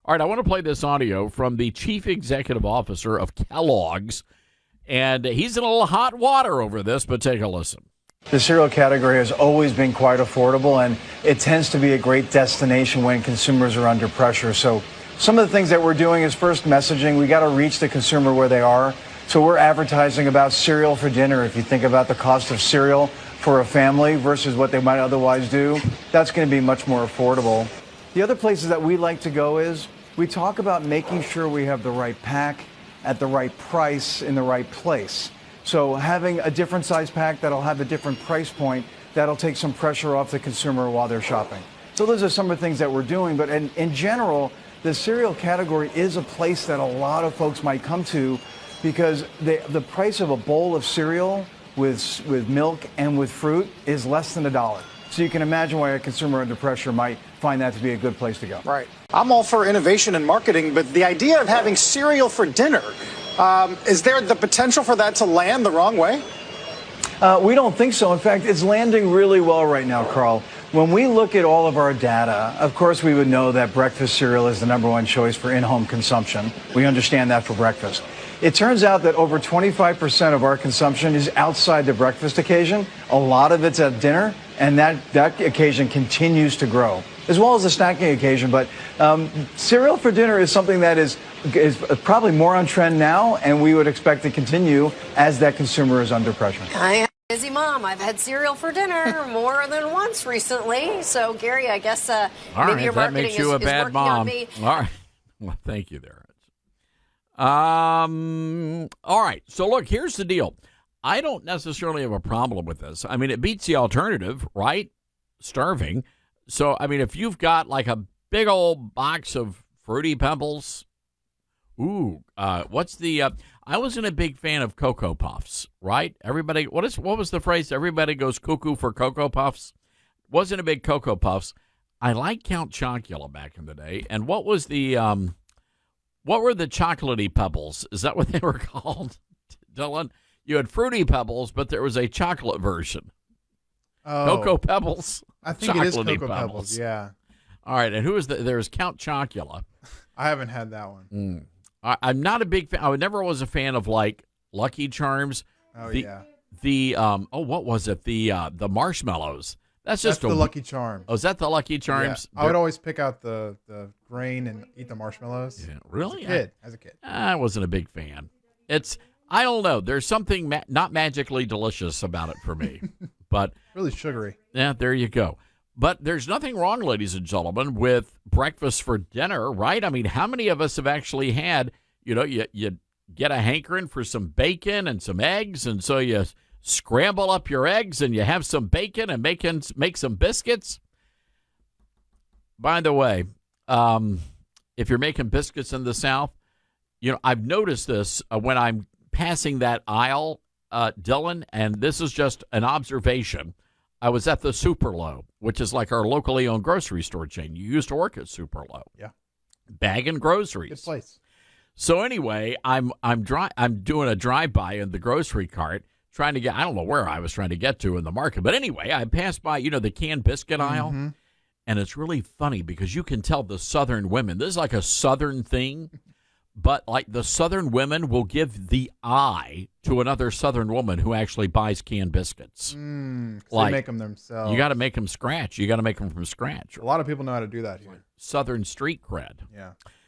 All right, I want to play this audio from the chief executive officer of Kellogg's, and he's in a little hot water over this, but take a listen. The cereal category has always been quite affordable, and it tends to be a great destination when consumers are under pressure. So some of the things that we're doing is first messaging. We got to reach the consumer where they are. So we're advertising about cereal for dinner. If you think about the cost of cereal for a family versus what they might otherwise do, that's going to be much more affordable. The other places that we like to go is we talk about making sure we have the right pack at the right price in the right place. So having a different size pack that'll have a different price point, that'll take some pressure off the consumer while they're shopping. So those are some of the things that we're doing. But in general, the cereal category is a place that a lot of folks might come to because the price of a bowl of cereal with milk and with fruit is less than $1. So you can imagine why a consumer under pressure might find that to be a good place to go. Right. I'm all for innovation and marketing, but the idea of having cereal for dinner, is there the potential for that to land the wrong way? We don't think so. In fact, it's landing really well right now, Carl. When we look at all of our data, of course, we would know that breakfast cereal is the #1 choice for in-home consumption. We understand that for breakfast. It turns out that over 25% of our consumption is outside the breakfast occasion. A lot of it's at dinner, and that occasion continues to grow, as well as the snacking occasion. But cereal for dinner is something that is probably more on trend now, and we would expect to continue as that consumer is under pressure. I am a busy mom. I've had cereal for dinner more than once recently. So, Gary, I guess maybe your marketing makes you a bad working mom. on me. All right. Well, thank you there. All right. So, look, here's the deal. I don't necessarily have a problem with this. I mean, it beats the alternative, right? Starving. So, I mean, if you've got like a big old box of Fruity Pebbles, what's the? I wasn't a big fan of Cocoa Puffs, right? Everybody, what was the phrase? Everybody goes cuckoo for Cocoa Puffs. Wasn't a big Cocoa Puffs. I liked Count Chocula back in the day. And what was the? What were the chocolatey pebbles? Is that what they were called, Dylan? You had Fruity Pebbles, but there was a chocolate version. Oh, Cocoa Pebbles. I think it is Chocolatey Cocoa Pebbles. Yeah. All right, and who is there's Count Chocula. I haven't had that one. I'm not a big fan. I never was a fan of like Lucky Charms. Oh, yeah. What was it? The marshmallows. That's just the Lucky Charms. Oh, is that the Lucky Charms? Yeah. I would always pick out the grain and eat the marshmallows. Yeah, really? As a kid. I wasn't a big fan. I don't know. There's something not magically delicious about it for me. But really sugary. Yeah, there you go. But there's nothing wrong, ladies and gentlemen, with breakfast for dinner, right? I mean, how many of us have actually had, you get a hankering for some bacon and some eggs, and so you scramble up your eggs and you have some bacon and make some biscuits? By the way, if you're making biscuits in the South, I've noticed this when I'm passing that aisle, Dylan, and this is just an observation. I was at the Superlow, which is like our locally owned grocery store chain. You used to work at Superlow. Yeah. Bagging groceries. Good place. So anyway, I'm doing a drive-by in the grocery cart, trying to get, I don't know where I was trying to get to in the market, but anyway, I passed by, the canned biscuit aisle, and it's really funny because you can tell the Southern women, this is like a Southern thing, but like the Southern women will give the eye to another Southern woman who actually buys canned biscuits. They make them themselves. You got to make them scratch. You got to make them from scratch. A lot of people know how to do that here. Southern street cred. Yeah.